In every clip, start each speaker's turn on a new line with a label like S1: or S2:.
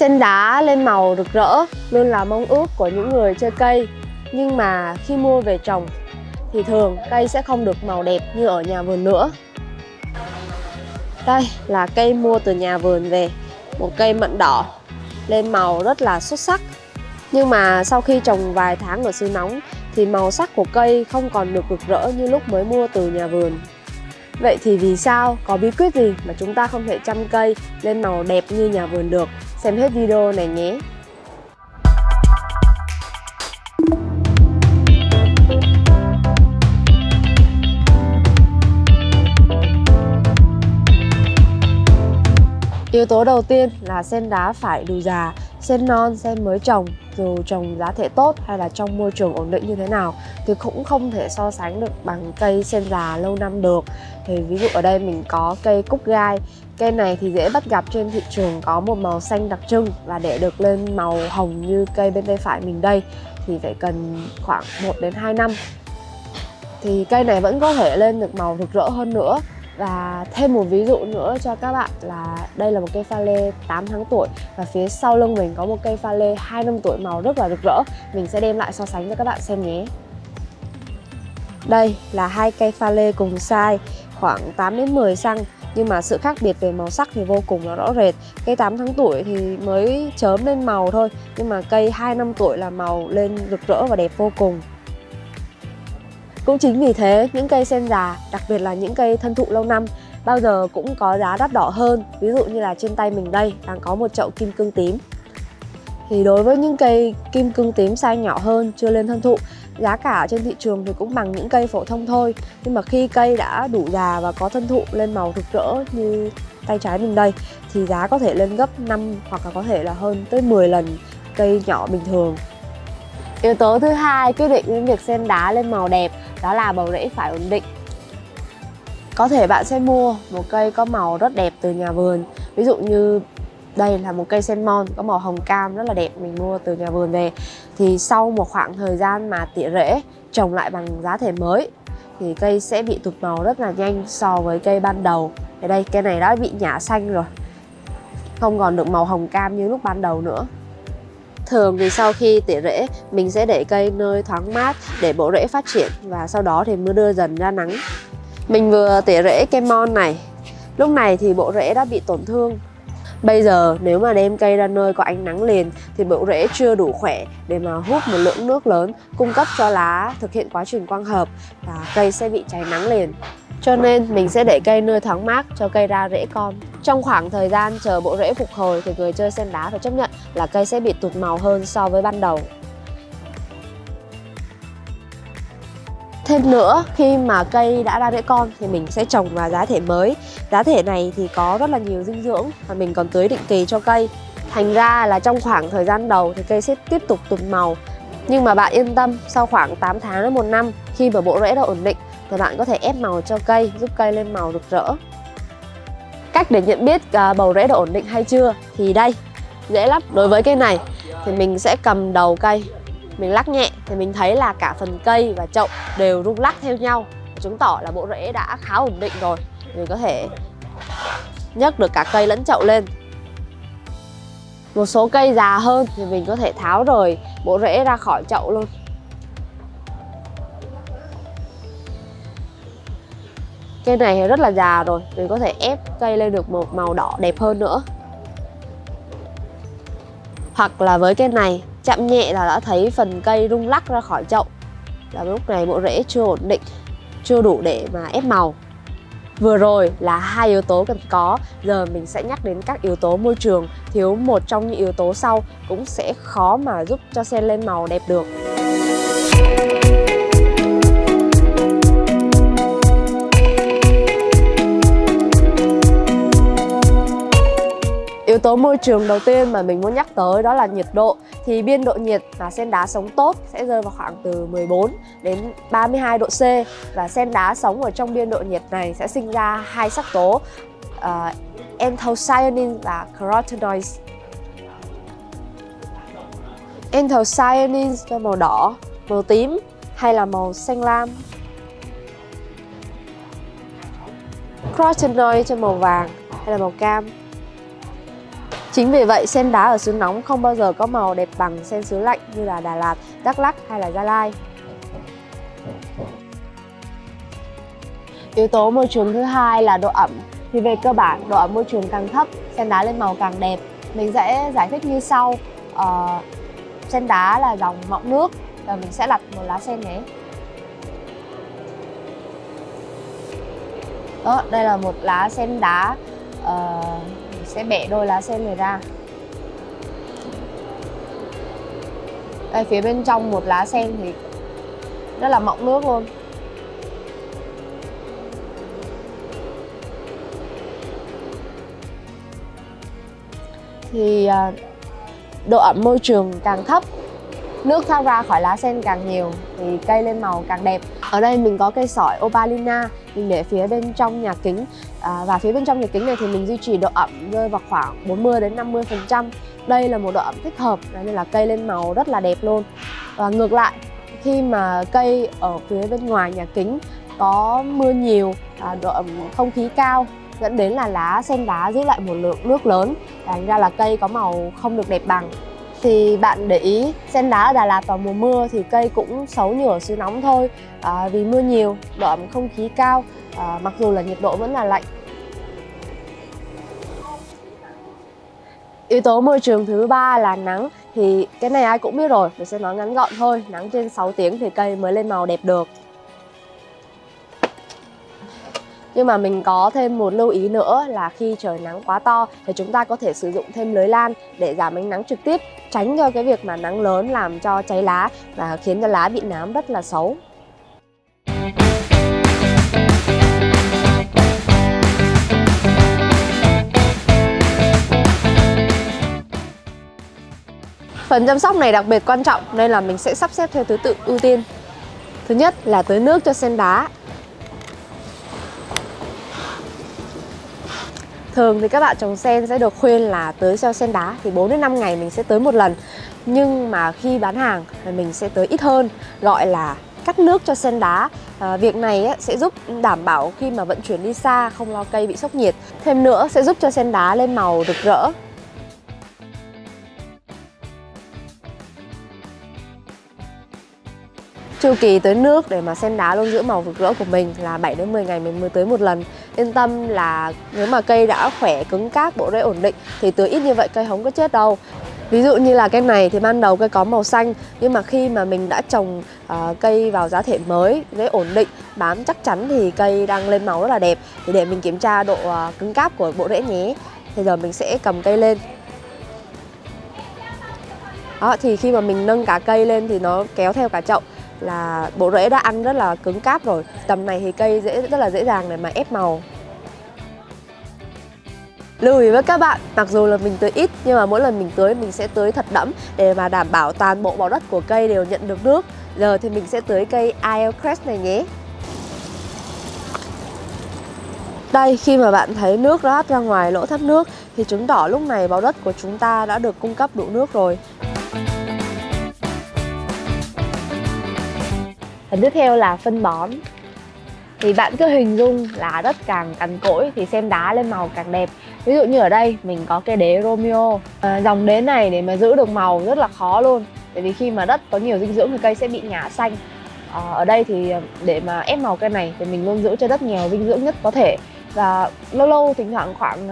S1: Sen đá lên màu rực rỡ luôn là mong ước của những người chơi cây. Nhưng mà khi mua về trồng thì thường cây sẽ không được màu đẹp như ở nhà vườn nữa. Đây là cây mua từ nhà vườn về, một cây mận đỏ lên màu rất là xuất sắc. Nhưng mà sau khi trồng vài tháng ở xứ nóng thì màu sắc của cây không còn được rực rỡ như lúc mới mua từ nhà vườn. Vậy thì vì sao? Có bí quyết gì mà chúng ta không thể chăm cây lên màu đẹp như nhà vườn được? Xem hết video này nhé! Yếu tố đầu tiên là sen đá phải đủ già. Sen non, sen mới trồng, dù trồng giá thể tốt hay là trong môi trường ổn định như thế nào thì cũng không thể so sánh được bằng cây sen già lâu năm được. Thì ví dụ ở đây mình có cây cúc gai. Cây này thì dễ bắt gặp trên thị trường, có một màu xanh đặc trưng, và để được lên màu hồng như cây bên tay phải mình đây thì phải cần khoảng 1 đến 2 năm. Thì cây này vẫn có thể lên được màu rực rỡ hơn nữa. Và thêm một ví dụ nữa cho các bạn là đây là một cây pha lê 8 tháng tuổi, và phía sau lưng mình có một cây pha lê 2 năm tuổi màu rất là rực rỡ. Mình sẽ đem lại so sánh cho các bạn xem nhé. Đây là hai cây pha lê cùng size, khoảng 8 đến 10 cm, nhưng mà sự khác biệt về màu sắc thì vô cùng là rõ rệt. Cây 8 tháng tuổi thì mới chớm lên màu thôi, nhưng mà cây 2 năm tuổi là màu lên rực rỡ và đẹp vô cùng. Cũng chính vì thế, những cây sen già, đặc biệt là những cây thân thụ lâu năm, bao giờ cũng có giá đắt đỏ hơn. Ví dụ như là trên tay mình đây đang có một chậu kim cương tím. Thì đối với những cây kim cương tím size nhỏ hơn, chưa lên thân thụ, giá cả trên thị trường thì cũng bằng những cây phổ thông thôi. Nhưng mà khi cây đã đủ già và có thân thụ lên màu rực rỡ như tay trái mình đây thì giá có thể lên gấp 5 hoặc là có thể là hơn tới 10 lần cây nhỏ bình thường. Yếu tố thứ hai quyết định đến việc sen đá lên màu đẹp đó là bầu rễ phải ổn định. Có thể bạn sẽ mua một cây có màu rất đẹp từ nhà vườn. Ví dụ như đây là một cây sen mon có màu hồng cam rất là đẹp, mình mua từ nhà vườn về. Thì sau một khoảng thời gian mà tỉa rễ, trồng lại bằng giá thể mới thì cây sẽ bị tụt màu rất là nhanh so với cây ban đầu. Ở đây cây này đã bị nhả xanh rồi, không còn được màu hồng cam như lúc ban đầu nữa. Thường thì sau khi tỉa rễ, mình sẽ để cây nơi thoáng mát để bộ rễ phát triển, và sau đó thì mới đưa dần ra nắng. Mình vừa tỉa rễ cây mon này, lúc này thì bộ rễ đã bị tổn thương. Bây giờ nếu mà đem cây ra nơi có ánh nắng liền thì bộ rễ chưa đủ khỏe để mà hút một lượng nước lớn cung cấp cho lá thực hiện quá trình quang hợp, và cây sẽ bị cháy nắng liền. Cho nên mình sẽ để cây nơi thoáng mát cho cây ra rễ con. Trong khoảng thời gian chờ bộ rễ phục hồi thì người chơi sen đá phải chấp nhận là cây sẽ bị tụt màu hơn so với ban đầu. Thêm nữa, khi mà cây đã ra rễ con thì mình sẽ trồng vào giá thể mới. Giá thể này thì có rất là nhiều dinh dưỡng và mình còn tưới định kỳ cho cây. Thành ra là trong khoảng thời gian đầu thì cây sẽ tiếp tục tụt màu. Nhưng mà bạn yên tâm, sau khoảng 8 tháng đến 1 năm, khi mà bộ rễ đã ổn định thì bạn có thể ép màu cho cây, giúp cây lên màu rực rỡ. Cách để nhận biết bầu rễ đã ổn định hay chưa thì đây, dễ lắm. Đối với cây này thì mình sẽ cầm đầu cây, mình lắc nhẹ thì mình thấy là cả phần cây và chậu đều rung lắc theo nhau, chứng tỏ là bộ rễ đã khá ổn định rồi. Mình có thể nhấc được cả cây lẫn chậu lên. Một số cây già hơn thì mình có thể tháo rời bộ rễ ra khỏi chậu luôn. Cây này rất là già rồi, mình có thể ép cây lên được một màu đỏ đẹp hơn nữa. Hoặc là với cây này, chạm nhẹ là đã thấy phần cây rung lắc ra khỏi chậu, là lúc này bộ rễ chưa ổn định, chưa đủ để mà ép màu. Vừa rồi là hai yếu tố cần có, giờ mình sẽ nhắc đến các yếu tố môi trường. Thiếu một trong những yếu tố sau cũng sẽ khó mà giúp cho sen lên màu đẹp được. Yếu tố môi trường đầu tiên mà mình muốn nhắc tới đó là nhiệt độ. Thì biên độ nhiệt mà sen đá sống tốt sẽ rơi vào khoảng từ 14 đến 32 độ C. Và sen đá sống ở trong biên độ nhiệt này sẽ sinh ra hai sắc tố anthocyanin và carotenoids. Anthocyanin cho màu đỏ, màu tím hay là màu xanh lam. Carotenoids cho màu vàng hay là màu cam. Chính vì vậy sen đá ở xứ nóng không bao giờ có màu đẹp bằng sen xứ lạnh như là Đà Lạt, Đắk Lắk hay là Gia Lai. Yếu tố môi trường thứ hai là độ ẩm. Thì về cơ bản, độ ẩm môi trường càng thấp, sen đá lên màu càng đẹp. Mình sẽ giải thích như sau. Sen đá là dòng mọng nước, và mình sẽ lặt một lá sen nhé. Đó, đây là một lá sen đá. Mình sẽ bẻ đôi lá sen này ra. Đây, phía bên trong một lá sen thì rất là mọng nước luôn. Thì độ ẩm môi trường càng thấp, nước thoát ra khỏi lá sen càng nhiều thì cây lên màu càng đẹp. Ở đây mình có cây sỏi Opalina, mình để phía bên trong nhà kính. Và phía bên trong nhà kính này thì mình duy trì độ ẩm rơi vào khoảng 40 đến 50%. Đây là một độ ẩm thích hợp nên là cây lên màu rất là đẹp luôn. Và ngược lại, khi mà cây ở phía bên ngoài nhà kính có mưa nhiều, độ ẩm không khí cao, dẫn đến là lá sen đá giữ lại một lượng nước lớn, thành ra là cây có màu không được đẹp bằng. Thì bạn để ý, sen đá ở Đà Lạt vào mùa mưa thì cây cũng xấu như ở xứ nóng thôi, vì mưa nhiều, độ ẩm không khí cao, mặc dù là nhiệt độ vẫn là lạnh. Yếu tố môi trường thứ ba là nắng. Thì cái này ai cũng biết rồi, mình sẽ nói ngắn gọn thôi. Nắng trên 6 tiếng thì cây mới lên màu đẹp được. Nhưng mà mình có thêm một lưu ý nữa là khi trời nắng quá to thì chúng ta có thể sử dụng thêm lưới lan để giảm ánh nắng trực tiếp, tránh cho cái việc mà nắng lớn làm cho cháy lá và khiến cho lá bị nám rất là xấu. Phần chăm sóc này đặc biệt quan trọng nên là mình sẽ sắp xếp theo thứ tự ưu tiên. Thứ nhất là tưới nước cho sen đá. Thường thì các bạn trồng sen sẽ được khuyên là tưới cho sen đá thì 4 đến 5 ngày mình sẽ tưới một lần. Nhưng mà khi bán hàng thì mình sẽ tưới ít hơn, gọi là cắt nước cho sen đá. Việc này sẽ giúp đảm bảo khi mà vận chuyển đi xa không lo cây bị sốc nhiệt. Thêm nữa sẽ giúp cho sen đá lên màu rực rỡ. Chu kỳ tưới nước để mà sen đá luôn giữ màu rực rỡ của mình là 7 đến 10 ngày mình mới tưới một lần. Yên tâm là nếu mà cây đã khỏe, cứng cáp, bộ rễ ổn định thì tưới ít như vậy cây không có chết đâu. Ví dụ như là cây này thì ban đầu cây có màu xanh, nhưng mà khi mà mình đã trồng cây vào giá thể mới, rễ ổn định, bám chắc chắn thì cây đang lên màu rất là đẹp. Thì để mình kiểm tra độ cứng cáp của bộ rễ nhé. Thì giờ mình sẽ cầm cây lên. Đó, thì khi mà mình nâng cả cây lên thì nó kéo theo cả chậu là bộ rễ đã ăn rất là cứng cáp rồi. Tầm này thì cây rất là dễ dàng để mà ép màu. Lưu ý với các bạn, mặc dù là mình tưới ít nhưng mà mỗi lần mình tưới mình sẽ tưới thật đẫm để mà đảm bảo toàn bộ bào đất của cây đều nhận được nước. Giờ thì mình sẽ tưới cây Airecrest này nhé. Đây, khi mà bạn thấy nước rát ra ngoài lỗ thoát nước thì chứng tỏ lúc này bào đất của chúng ta đã được cung cấp đủ nước rồi. Phần tiếp theo là phân bón. Thì bạn cứ hình dung là đất càng cằn cỗi thì sen đá lên màu càng đẹp. Ví dụ như ở đây mình có cây đế Romeo. Dòng đế này để mà giữ được màu rất là khó luôn. Tại vì khi mà đất có nhiều dinh dưỡng thì cây sẽ bị ngã xanh. Ở đây thì để mà ép màu cây này thì mình luôn giữ cho đất nghèo dinh dưỡng nhất có thể. Và lâu lâu thỉnh thoảng khoảng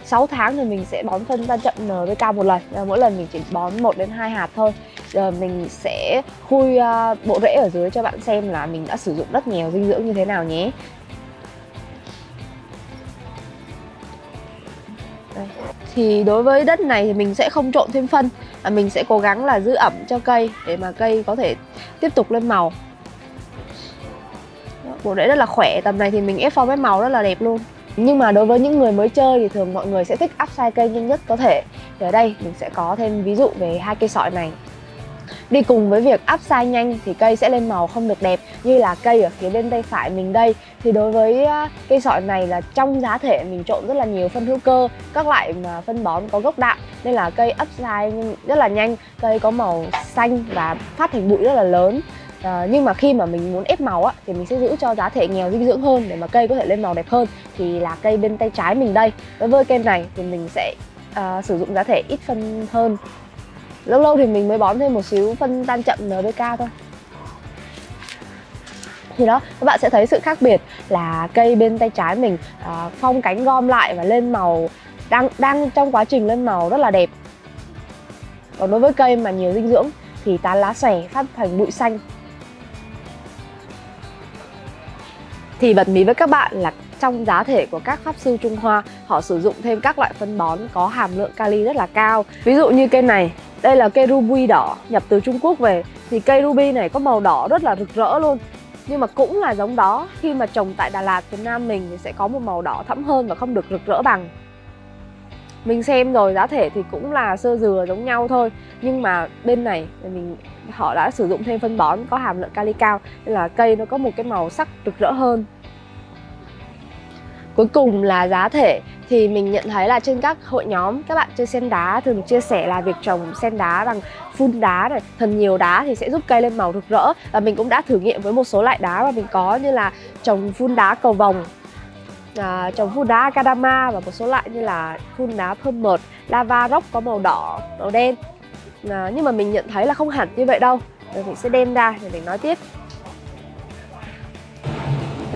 S1: 6 tháng thì mình sẽ bón phân ra chậm NPK một lần. Mỗi lần mình chỉ bón 1 đến 2 hạt thôi. Giờ mình sẽ khui bộ rễ ở dưới cho bạn xem là mình đã sử dụng đất nghèo dinh dưỡng như thế nào nhé. Đây. Thì đối với đất này thì mình sẽ không trộn thêm phân, mình sẽ cố gắng là giữ ẩm cho cây để mà cây có thể tiếp tục lên màu. Bộ rễ rất là khỏe, tầm này thì mình ép form ép màu rất là đẹp luôn. Nhưng mà đối với những người mới chơi thì thường mọi người sẽ thích upsize cây nhanh nhất có thể. Thì ở đây mình sẽ có thêm ví dụ về hai cây sỏi này. Đi cùng với việc upsize nhanh thì cây sẽ lên màu không được đẹp như là cây ở phía bên tay phải mình đây. Thì đối với cây sỏi này là trong giá thể mình trộn rất là nhiều phân hữu cơ, các loại mà phân bón có gốc đạm, nên là cây upsize rất là nhanh, cây có màu xanh và phát thành bụi rất là lớn. Nhưng mà khi mà mình muốn ép màu thì mình sẽ giữ cho giá thể nghèo dinh dưỡng hơn để mà cây có thể lên màu đẹp hơn, thì là cây bên tay trái mình đây. Đối với cây này thì mình sẽ sử dụng giá thể ít phân hơn. Lâu lâu thì mình mới bón thêm một xíu phân tan chậm NPK thôi. Thì đó, các bạn sẽ thấy sự khác biệt là cây bên tay trái mình phong cánh gom lại và lên màu, đang trong quá trình lên màu rất là đẹp. Còn đối với cây mà nhiều dinh dưỡng thì tán lá xòe, phát thành bụi xanh. Thì bật mí với các bạn là trong giá thể của các pháp sư Trung Hoa, họ sử dụng thêm các loại phân bón có hàm lượng kali rất là cao. Ví dụ như cây này, đây là cây ruby đỏ nhập từ Trung Quốc về. Thì cây ruby này có màu đỏ rất là rực rỡ luôn. Nhưng mà cũng là giống đó, khi mà trồng tại Đà Lạt, Việt Nam mình thì sẽ có một màu đỏ thẫm hơn và không được rực rỡ bằng. Mình xem rồi, giá thể thì cũng là sơ dừa giống nhau thôi. Nhưng mà bên này họ đã sử dụng thêm phân bón có hàm lượng kali cao, nên là cây nó có một cái màu sắc rực rỡ hơn. Cuối cùng là giá thể, thì mình nhận thấy là trên các hội nhóm các bạn chơi sen đá thường chia sẻ là việc trồng sen đá bằng phun đá này, thần nhiều đá thì sẽ giúp cây lên màu rực rỡ. Và mình cũng đã thử nghiệm với một số loại đá mà mình có, như là trồng phun đá cầu vồng, trồng phun đá Akadama và một số loại như là phun đá Permert, lava rock có màu đỏ, màu đen. Nhưng mà mình nhận thấy là không hẳn như vậy đâu. Rồi mình sẽ đem ra để mình nói tiếp.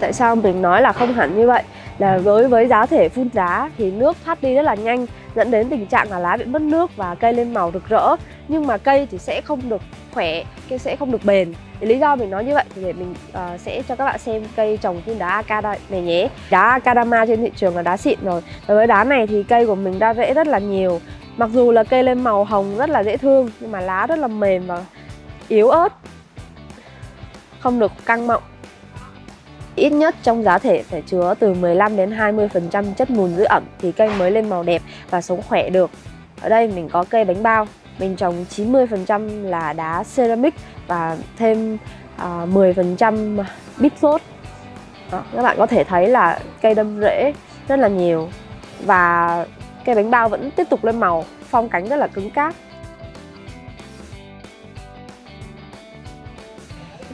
S1: Tại sao mình nói là không hẳn như vậy? Là với giá thể phun đá thì nước thoát đi rất là nhanh, dẫn đến tình trạng là lá bị mất nước và cây lên màu rực rỡ. Nhưng mà cây thì sẽ không được khỏe, cây sẽ không được bền. Thì lý do mình nói như vậy thì để mình sẽ cho các bạn xem cây trồng phun đá Akadama này nhé. Đá Akadama trên thị trường là đá xịn rồi. Và với đá này thì cây của mình ra rễ rất là nhiều. Mặc dù là cây lên màu hồng rất là dễ thương, nhưng mà lá rất là mềm và yếu ớt, không được căng mọng. Ít nhất trong giá thể phải chứa từ 15 đến 20% chất mùn giữ ẩm thì cây mới lên màu đẹp và sống khỏe được. Ở đây mình có cây bánh bao, mình trồng 90% là đá ceramic và thêm 10% bitfloat. Các bạn có thể thấy là cây đâm rễ rất là nhiều và cây bánh bao vẫn tiếp tục lên màu, phong cánh rất là cứng cáp.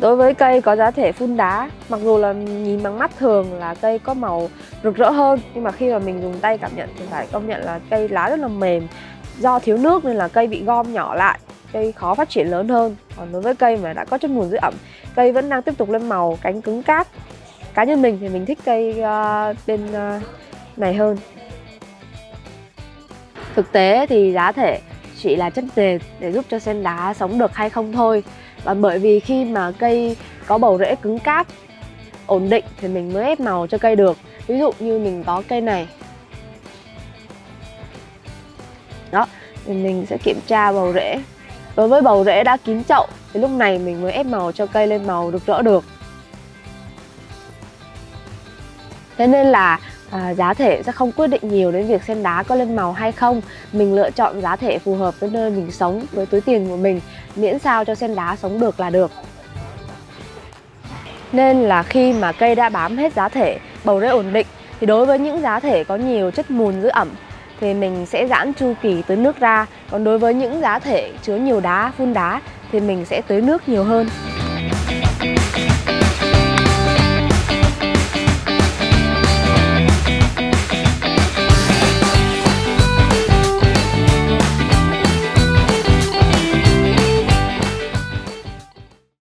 S1: Đối với cây có giá thể phun đá, mặc dù là nhìn bằng mắt thường là cây có màu rực rỡ hơn, nhưng mà khi mà mình dùng tay cảm nhận thì phải công nhận là cây lá rất là mềm. Do thiếu nước nên là cây bị gom nhỏ lại, cây khó phát triển lớn hơn. Còn đối với cây mà đã có chất mùn giữ ẩm, cây vẫn đang tiếp tục lên màu, cánh cứng cáp. Cá nhân mình thì mình thích cây bên này hơn. Thực tế thì giá thể chỉ là chất nền để giúp cho sen đá sống được hay không thôi. Và bởi vì khi mà cây có bầu rễ cứng cáp, ổn định thì mình mới ép màu cho cây được. Ví dụ như mình có cây này. Đó, thì mình sẽ kiểm tra bầu rễ. Đối với bầu rễ đã kín chậu thì lúc này mình mới ép màu cho cây lên màu rực rỡ được. Thế nên là giá thể sẽ không quyết định nhiều đến việc sen đá có lên màu hay không. Mình lựa chọn giá thể phù hợp với nơi mình sống, với túi tiền của mình, miễn sao cho sen đá sống được là được. Nên là khi mà cây đã bám hết giá thể, bầu rễ ổn định thì đối với những giá thể có nhiều chất mùn giữ ẩm thì mình sẽ giãn chu kỳ tưới nước ra. Còn đối với những giá thể chứa nhiều đá, phun đá thì mình sẽ tưới nước nhiều hơn.